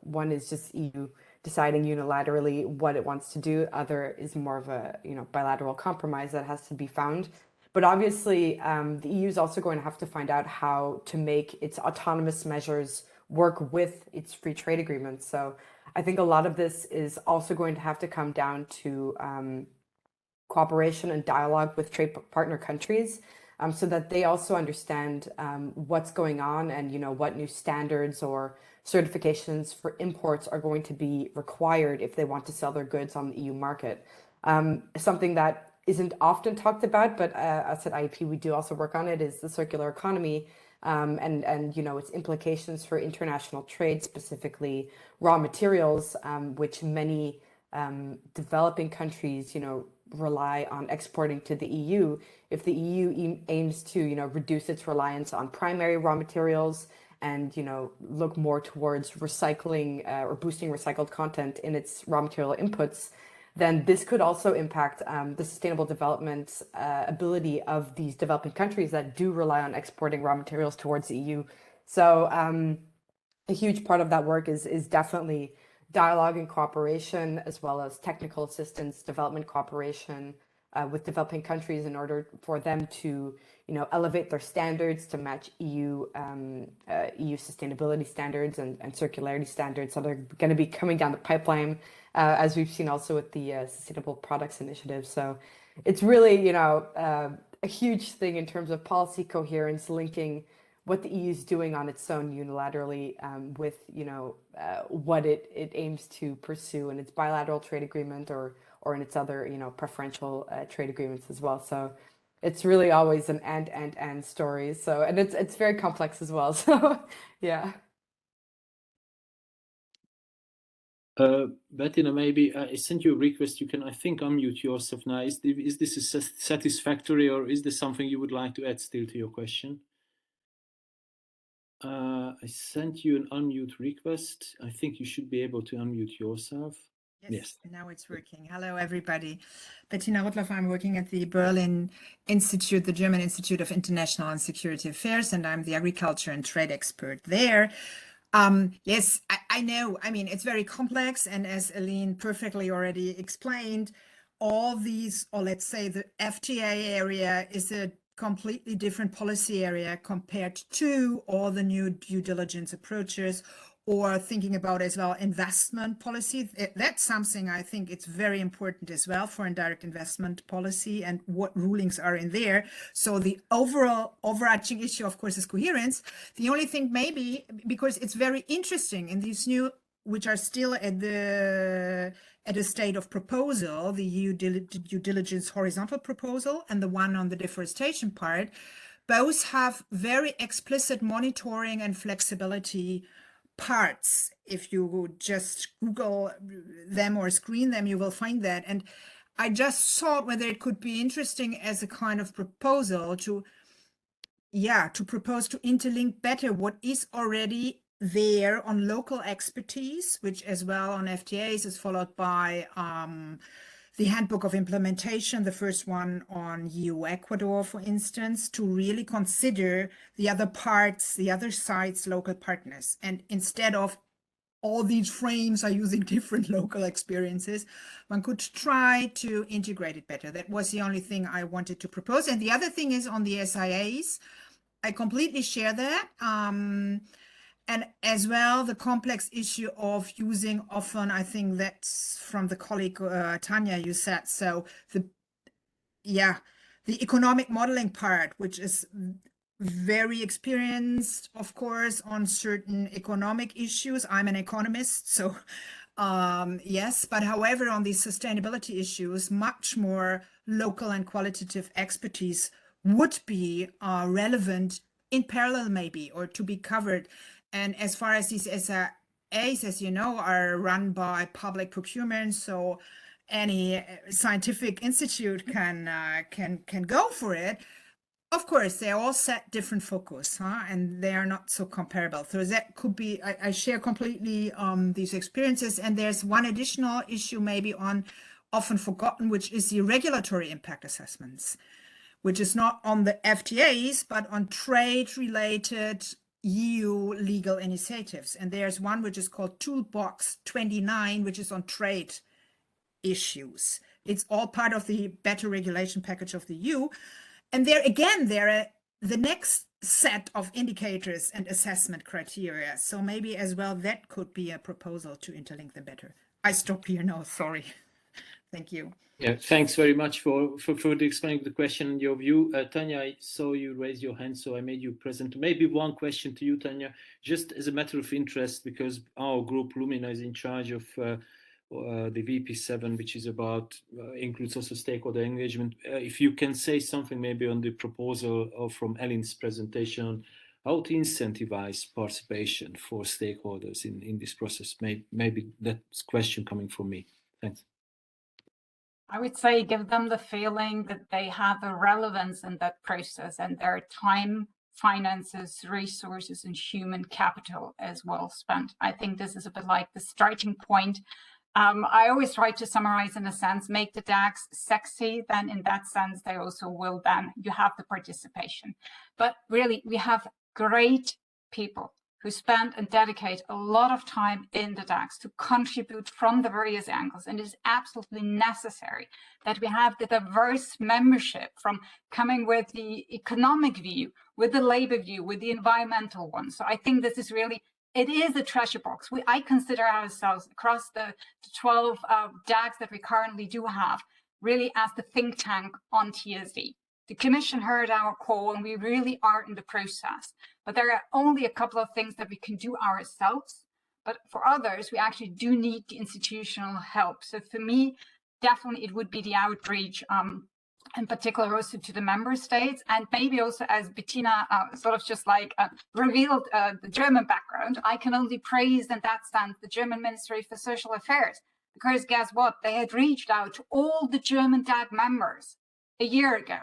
one is just EU deciding unilaterally what it wants to do. Other is more of a, bilateral compromise that has to be found. But obviously, the EU is also going to have to find out how to make its autonomous measures work with its free trade agreements. So I think a lot of this is also going to have to come down to cooperation and dialogue with trade partner countries, so that they also understand what's going on and what new standards or certifications for imports are going to be required if they want to sell their goods on the EU market. Something that isn't often talked about, but us at IEP, we do also work on it, is the circular economy, and its implications for international trade, specifically raw materials, which many developing countries rely on exporting to the EU. If the EU aims to reduce its reliance on primary raw materials and look more towards recycling or boosting recycled content in its raw material inputs, then this could also impact the sustainable development ability of these developing countries that do rely on exporting raw materials towards the EU. So a huge part of that work is definitely dialogue and cooperation, as well as technical assistance, development cooperation with developing countries in order for them to, elevate their standards to match EU sustainability standards and circularity standards that are going to be coming down the pipeline, as we've seen also with the Sustainable Products Initiative. So it's really, a huge thing in terms of policy coherence, linking what the EU is doing on its own unilaterally with, what it aims to pursue in its bilateral trade agreement or or in its other, preferential trade agreements as well. So it's really always an and story. So, and it's very complex as well. So, yeah. Bettina, maybe I sent you a request. You can, I think, unmute yourself now. Is this satisfactory, or is there something you would like to add still to your question? I sent you an unmute request. I think you should be able to unmute yourself. Yes, now it's working. Hello, everybody. Bettina Rüttloff, I'm working at the Berlin Institute, the German Institute of International and Security Affairs, and I'm the agriculture and trade expert there. Yes, I know. I mean, it's very complex. And as Aline perfectly already explained, all these, or let's say the FTA area is a completely different policy area compared to all the new due diligence approaches, or thinking about as well investment policy. That's something I think it's very important as well for indirect investment policy and what rulings are in there. So the overall overarching issue, of course, is coherence. The only thing maybe, because it's very interesting in these new, which are still at a state of proposal, the EU due diligence horizontal proposal and the one on the deforestation part, both have very explicit monitoring and flexibility parts. If you just Google them or screen them, you will find that. And I just thought whether it could be interesting as a kind of proposal to propose to interlink better what is already there on local expertise, which as well on FTAs is followed by the handbook of implementation, the first one on EU-Ecuador, for instance, to really consider the other parts, the other sides, local partners. And instead of all these frames are using different local experiences, one could try to integrate it better. That was the only thing I wanted to propose. And the other thing is on the SIAs. I completely share that. And as well, the complex issue of using often, I think that's from the colleague Tanya, you said, so the economic modeling part, which is very experienced, of course, on certain economic issues. I'm an economist, so yes, but however, on these sustainability issues, much more local and qualitative expertise would be relevant in parallel maybe, or to be covered. And as far as these SIAs, as you know, are run by public procurement, so any scientific institute can go for it. Of course, they all set different focus, and they are not so comparable. So that could be, I share completely these experiences. And there's one additional issue maybe on often forgotten, which is the regulatory impact assessments, which is not on the FTAs, but on trade-related EU legal initiatives. And there's one which is called Toolbox 29, which is on trade issues. It's all part of the better regulation package of the EU. And there again, there are the next set of indicators and assessment criteria. So maybe as well, that could be a proposal to interlink them better. I stop here now, sorry. Thank you. Yeah, thanks very much for explaining the question and your view. Tanya, I saw you raise your hand, so I made you present. Maybe one question to you, Tanya, just as a matter of interest, because our group Lumina is in charge of the VP7, which is about, includes also stakeholder engagement. If you can say something maybe on the proposal from Ellen's presentation, how to incentivize participation for stakeholders in this process. Maybe that's a question coming from me. Thanks. I would say give them the feeling that they have a relevance in that process and their time, finances, resources, and human capital is well spent. I think this is a bit like the starting point. I always try to summarize in a sense, make the DAX sexy, then in that sense, they also will then, you have the participation. But really, we have great people who spend and dedicate a lot of time in the DAX to contribute from the various angles. And it is absolutely necessary that we have the diverse membership from coming with the economic view, with the labor view, with the environmental one. So I think this is really, it is a treasure box. I consider ourselves across the 12 DAX that we currently do have, really as the think tank on TSD. The Commission heard our call and we really are in the process. But there are only a couple of things that we can do ourselves. But for others, we actually do need the institutional help. So for me, definitely it would be the outreach, in particular also to the member states, and maybe also, as Bettina sort of just like revealed the German background, I can only praise in that sense the German Ministry for Social Affairs, because guess what? They had reached out to all the German DAG members a year ago.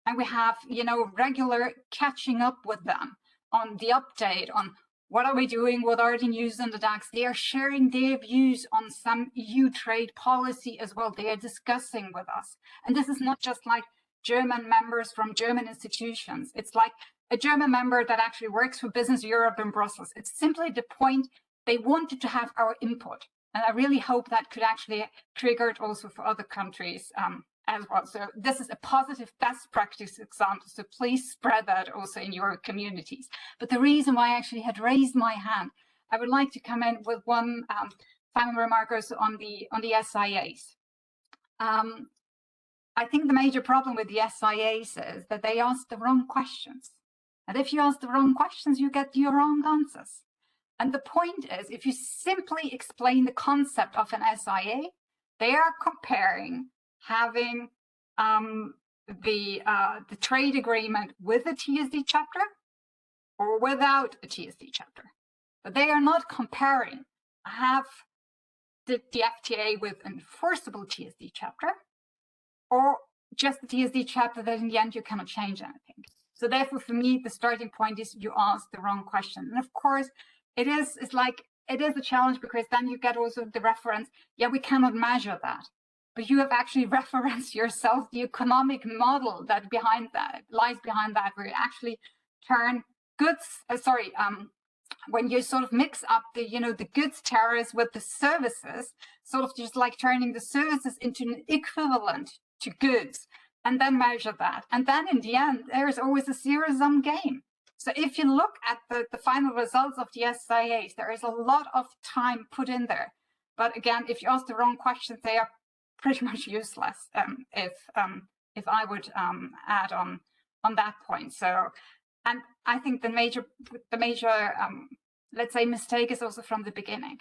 And we have, you know, regular catching up with them on the update on what are we doing, what are the news in the DAGs. They are sharing their views on some EU trade policy as well. They are discussing with us. And this is not just like German members from German institutions. It's like a German member that actually works for Business Europe in Brussels. It's simply the point they wanted to have our input. And I really hope that could actually trigger it also for other countries as well. So this is a positive best practice example. So please spread that also in your communities. But the reason why I actually had raised my hand, I would like to come in with one final remark also on the SIAs. I think the major problem with the SIAs is that they ask the wrong questions. And if you ask the wrong questions, you get your wrong answers. And the point is, if you simply explain the concept of an SIA, they are comparing having the trade agreement with a TSD chapter or without a TSD chapter. But they are not comparing have the FTA with an enforceable TSD chapter or just the TSD chapter that in the end you cannot change anything. So therefore, for me, the starting point is you ask the wrong question. And of course, it is a challenge, because then you get also the reference, yeah, we cannot measure that. But you have actually referenced yourself the economic model that lies behind that, where you actually turn goods, when you sort of mix up the goods tariffs with the services, sort of just like turning the services into an equivalent to goods, and then measure that. And then in the end, there is always a zero-sum game. So if you look at the final results of the SIAs, there is a lot of time put in there. But again, if you ask the wrong questions, they are pretty much useless, if I would add on that point. So, and I think the major let's say mistake is also from the beginning.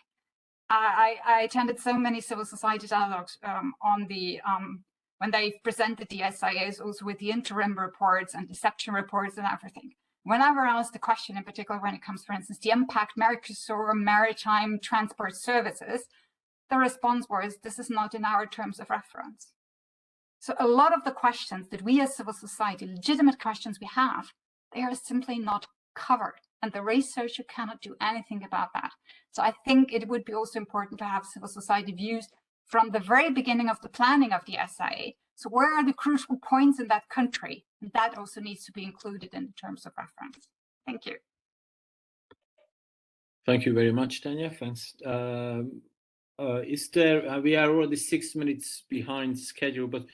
I attended so many civil society dialogues on the when they presented the SIAs, also with the interim reports and deception reports and everything. Whenever I asked the question, in particular when it comes, for instance, the impact Mercosur maritime transport services, the response was, this is not in our terms of reference. So a lot of the questions that we as civil society, legitimate questions we have, they are simply not covered. And the researcher cannot do anything about that. So I think it would be also important to have civil society views from the very beginning of the planning of the SIA. So where are the crucial points in that country? And that also needs to be included in the terms of reference. Thank you. Thank you very much, Tanya. Thanks. Is there, we are already 6 minutes behind schedule, but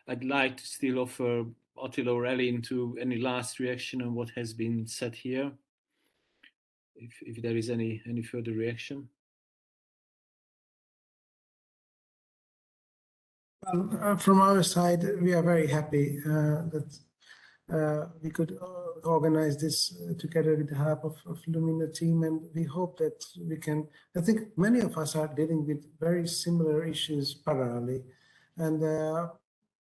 I'd like to still offer Attila or Elin to any last reaction on what has been said here, if there is any further reaction. From our side, we are very happy that we could organize this together with the help of Lumina team, and we hope that we can. I think many of us are dealing with very similar issues parallelly, and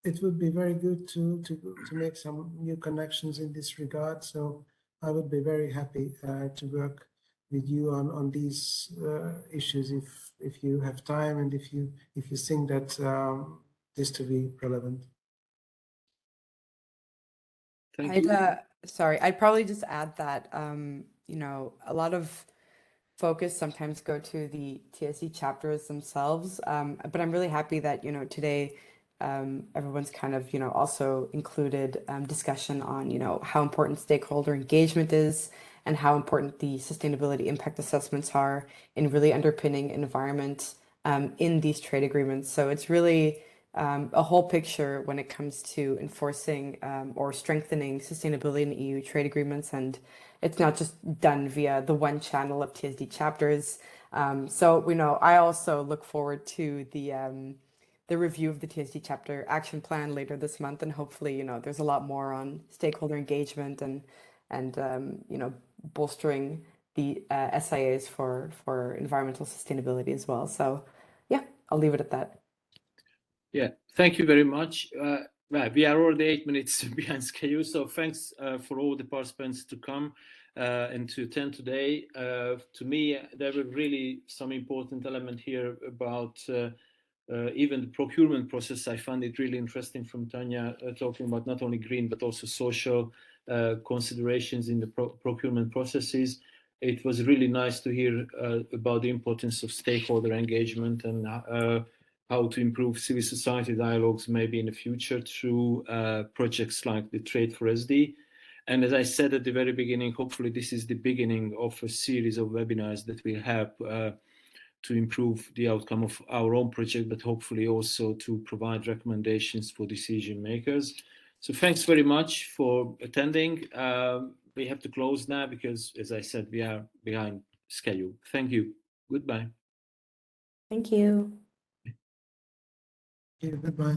it would be very good to make some new connections in this regard. So I would be very happy to work with you on these issues if you have time and if you think that this to be relevant. Thank you. I'd probably just add that, a lot of focus sometimes go to the TSD chapters themselves. But I'm really happy that, today everyone's kind of, also included discussion on, how important stakeholder engagement is and how important the sustainability impact assessments are in really underpinning environment in these trade agreements. So it's really a whole picture when it comes to enforcing or strengthening sustainability in EU trade agreements. And it's not just done via the one channel of TSD chapters. So, I also look forward to the review of the TSD chapter action plan later this month. And hopefully, there's a lot more on stakeholder engagement and bolstering the SIAs for environmental sustainability as well. So, yeah, I'll leave it at that. Yeah, thank you very much. Right, we are already 8 minutes behind schedule, so thanks for all the participants to come and to attend today. To me, there were really some important element here about even the procurement process. I found it really interesting from Tanya talking about not only green but also social considerations in the procurement processes. It was really nice to hear about the importance of stakeholder engagement and how to improve civil society dialogues maybe in the future through projects like the Trade for SD. And as I said at the very beginning, hopefully this is the beginning of a series of webinars that will help to improve the outcome of our own project, but hopefully also to provide recommendations for decision makers. So thanks very much for attending. We have to close now because, as I said, we are behind schedule. Thank you. Goodbye. Thank you. Yeah, goodbye.